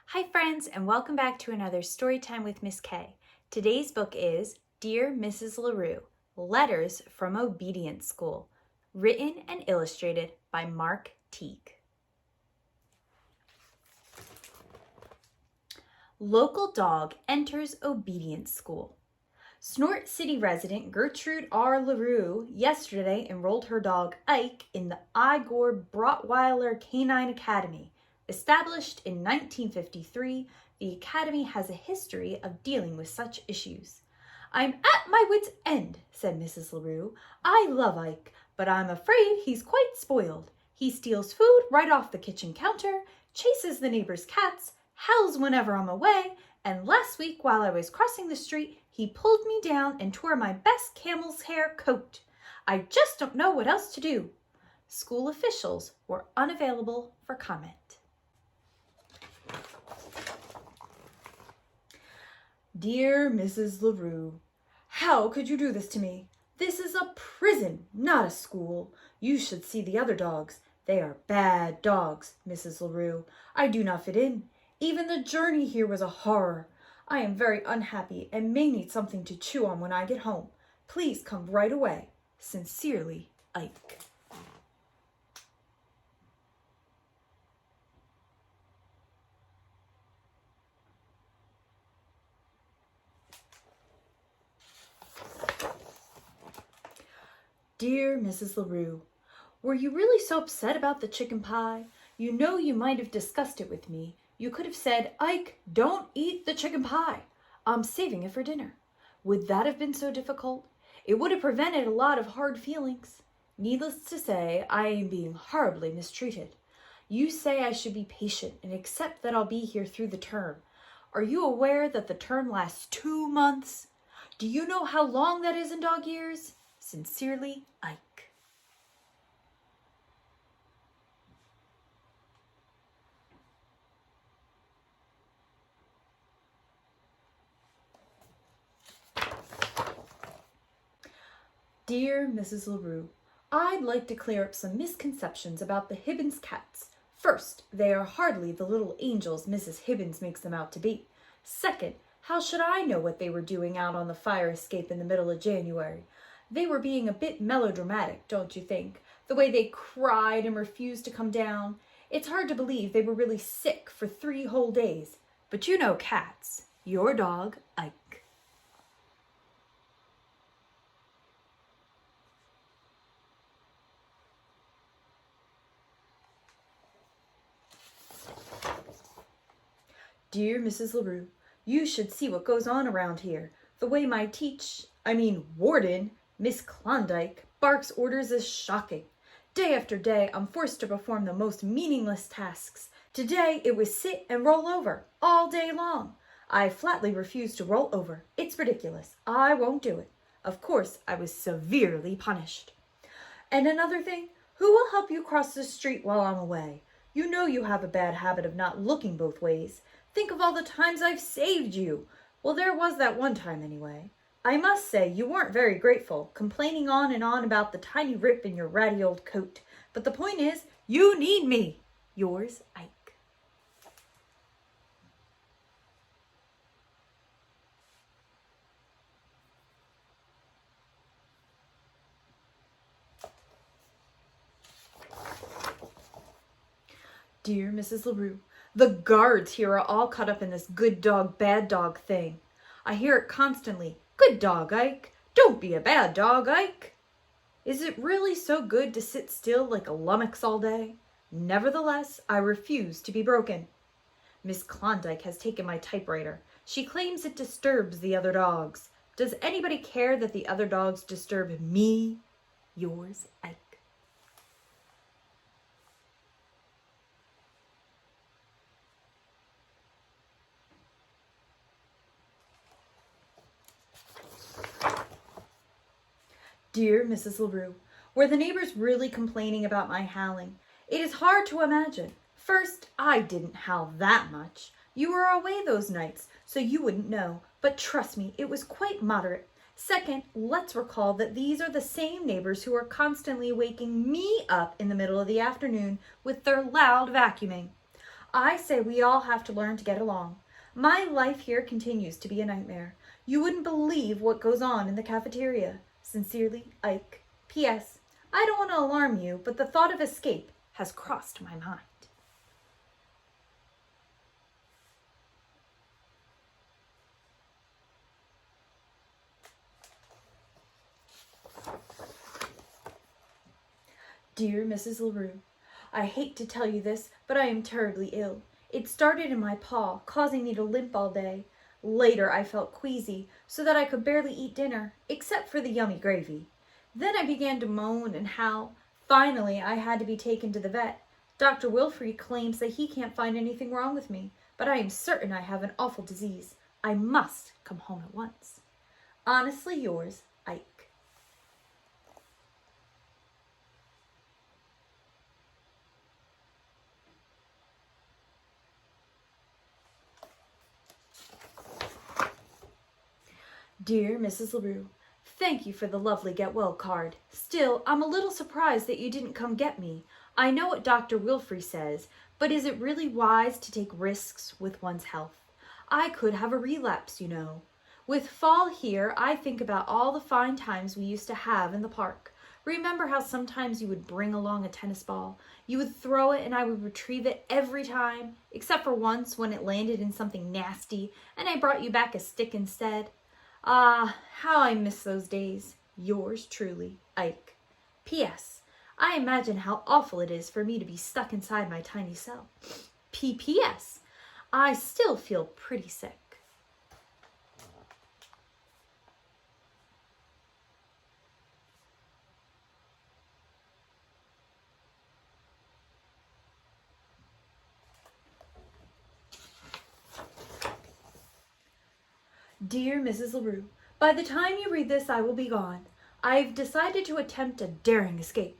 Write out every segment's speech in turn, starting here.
Hi friends, and welcome back to another story time with Ms. K. Today's book is Dear Mrs. LaRue, Letters from Obedience School, written and illustrated by Mark Teague. Local dog enters obedience school. Snort City resident Gertrude R. LaRue yesterday enrolled her dog Ike in the Igor Brotweiler Canine Academy. Established in 1953, the Academy has a history of dealing with such issues. "I'm at my wit's end," said Mrs. LaRue. "I love Ike, but I'm afraid he's quite spoiled. He steals food right off the kitchen counter, chases the neighbor's cats, howls whenever I'm away, and last week while I was crossing the street, he pulled me down and tore my best camel's hair coat. I just don't know what else to do." School officials were unavailable for comment. Dear Mrs. LaRue, how could you do this to me? This is a prison, not a school. You should see the other dogs. They are bad dogs, Mrs. LaRue. I do not fit in. Even the journey here was a horror. I am very unhappy and may need something to chew on when I get home. Please come right away. Sincerely, Ike. Dear Mrs. LaRue, were you really so upset about the chicken pie? You know you might have discussed it with me. You could have said, "Ike, don't eat the chicken pie. I'm saving it for dinner." Would that have been so difficult? It would have prevented a lot of hard feelings. Needless to say, I am being horribly mistreated. You say I should be patient and accept that I'll be here through the term. Are you aware that the term lasts 2 months? Do you know how long that is in dog years? Sincerely, Ike. Dear Mrs. LaRue, I'd like to clear up some misconceptions about the Hibbins cats. First, they are hardly the little angels Mrs. Hibbins makes them out to be. Second, how should I know what they were doing out on the fire escape in the middle of January? They were being a bit melodramatic, don't you think? The way they cried and refused to come down. It's hard to believe they were really sick for 3 whole days. But you know cats. Your dog, Ike. Dear Mrs. LaRue, you should see what goes on around here. The way my warden, Miss Klondike, barks orders is shocking. Day after day, I'm forced to perform the most meaningless tasks. Today, it was sit and roll over all day long. I flatly refuse to roll over. It's ridiculous. I won't do it. Of course, I was severely punished. And another thing, who will help you cross the street while I'm away? You know you have a bad habit of not looking both ways. Think of all the times I've saved you. Well, there was that one time anyway. I must say you weren't very grateful, complaining on and on about the tiny rip in your ratty old coat. But the point is, you need me. Yours, Ike. Dear Mrs. LaRue, the guards here are all caught up in this good dog, bad dog thing. I hear it constantly. Good dog, Ike. Don't be a bad dog, Ike. Is it really so good to sit still like a lummox all day? Nevertheless, I refuse to be broken. Miss Klondike has taken my typewriter. She claims it disturbs the other dogs. Does anybody care that the other dogs disturb me? Yours, Ike. Dear Mrs. LaRue, were the neighbors really complaining about my howling? It is hard to imagine. First, I didn't howl that much. You were away those nights, so you wouldn't know. But trust me, it was quite moderate. Second, let's recall that these are the same neighbors who are constantly waking me up in the middle of the afternoon with their loud vacuuming. I say we all have to learn to get along. My life here continues to be a nightmare. You wouldn't believe what goes on in the cafeteria. Sincerely, Ike. P.S. I don't want to alarm you, but the thought of escape has crossed my mind. Dear Mrs. LaRue, I hate to tell you this, but I am terribly ill. It started in my paw, causing me to limp all day. Later I felt queasy, so that I could barely eat dinner, except for the yummy gravy. Then I began to moan and howl. Finally, I had to be taken to the vet. Dr. Wilfrey claims that he can't find anything wrong with me, but I am certain I have an awful disease. I must come home at once. Honestly yours, Ike. Dear Mrs. LaRue, thank you for the lovely get well card. Still, I'm a little surprised that you didn't come get me. I know what Dr. Wilfrey says, but is it really wise to take risks with one's health? I could have a relapse, you know. With fall here, I think about all the fine times we used to have in the park. Remember how sometimes you would bring along a tennis ball? You would throw it and I would retrieve it every time, except for once when it landed in something nasty and I brought you back a stick instead. Ah, how I miss those days. Yours truly, Ike. P.S. I imagine how awful it is for me to be stuck inside my tiny cell. P.P.S. I still feel pretty sick. Dear Mrs. LaRue, by the time you read this, I will be gone. I've decided to attempt a daring escape.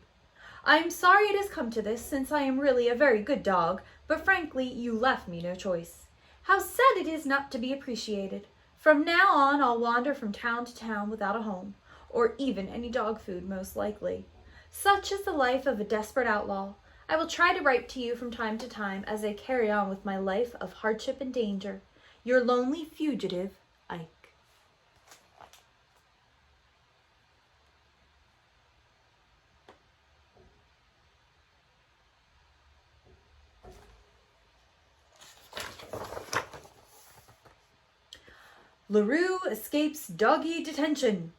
I am sorry it has come to this, since I am really a very good dog, but frankly, you left me no choice. How sad it is not to be appreciated. From now on, I'll wander from town to town without a home, or even any dog food, most likely. Such is the life of a desperate outlaw. I will try to write to you from time to time as I carry on with my life of hardship and danger. Your lonely fugitive, Ike. LaRue escapes doggy detention.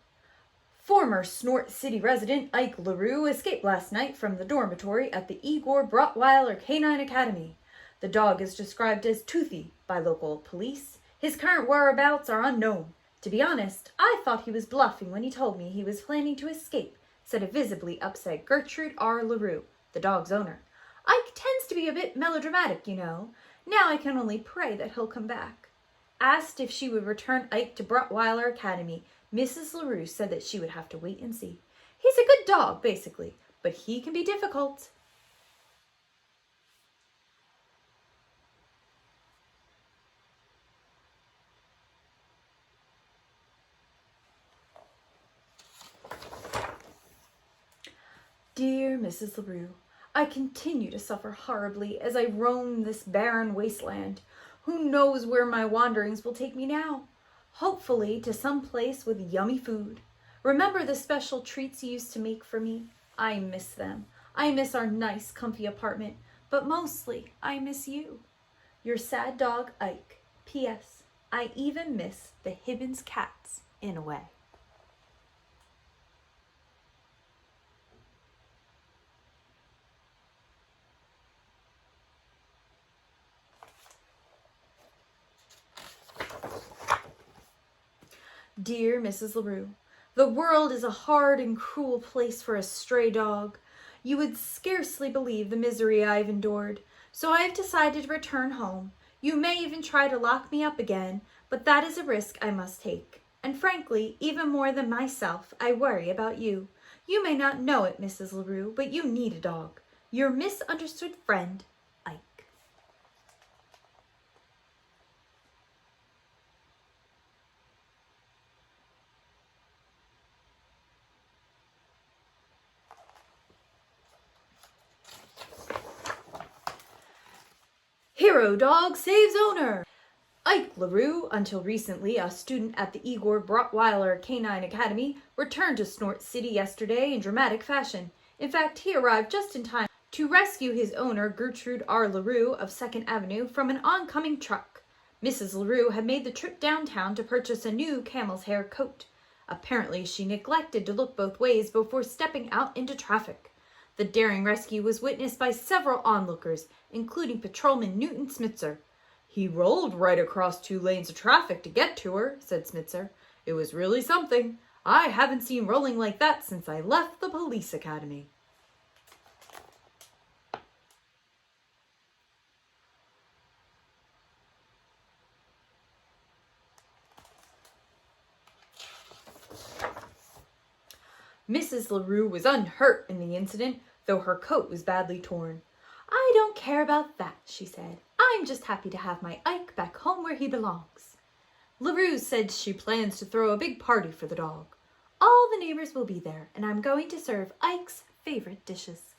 Former Snort City resident Ike LaRue escaped last night from the dormitory at the Igor Brotweiler Canine Academy. The dog is described as toothy by local police. His current whereabouts are unknown. To be honest, I thought he was bluffing when he told me he was planning to escape, said a visibly upset Gertrude R. LaRue, the dog's owner. Ike tends to be a bit melodramatic, you know. Now I can only pray that he'll come back. Asked if she would return Ike to Brotweiler Academy, Mrs. LaRue said that she would have to wait and see. He's a good dog, basically, but he can be difficult. Dear Mrs. LaRue, I continue to suffer horribly as I roam this barren wasteland. Who knows where my wanderings will take me now? Hopefully to some place with yummy food. Remember the special treats you used to make for me? I miss them. I miss our nice, comfy apartment, but mostly I miss you. Your sad dog, Ike. P.S. I even miss the Hibbins cats in a way. Dear Mrs. LaRue, the world is a hard and cruel place for a stray dog. You would scarcely believe the misery I've endured, so I have decided to return home. You may even try to lock me up again, but that is a risk I must take. And frankly, even more than myself, I worry about you. You may not know it, Mrs. LaRue, but you need a dog. Your misunderstood friend, Ike. Here Hero dog saves owner. Ike LaRue, until recently a student at the Igor Brotweiler Canine Academy, returned to Snort City yesterday in dramatic fashion. In fact, he arrived just in time to rescue his owner, Gertrude R. LaRue of 2nd Avenue, from an oncoming truck. Mrs. LaRue had made the trip downtown to purchase a new camel's hair coat. Apparently, she neglected to look both ways before stepping out into traffic. The daring rescue was witnessed by several onlookers, including Patrolman Newton Smitzer. "He rolled right across 2 lanes of traffic to get to her," said Smitzer. "It was really something. I haven't seen rolling like that since I left the police academy." Mrs. LaRue was unhurt in the incident, though her coat was badly torn. "I don't care about that," she said. "I'm just happy to have my Ike back home where he belongs." LaRue said she plans to throw a big party for the dog. "All the neighbors will be there, and I'm going to serve Ike's favorite dishes."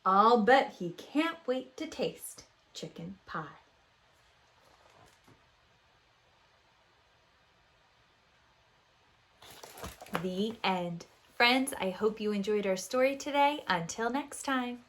I'll bet he can't wait to taste chicken pie. The end. Friends, I hope you enjoyed our story today. Until next time.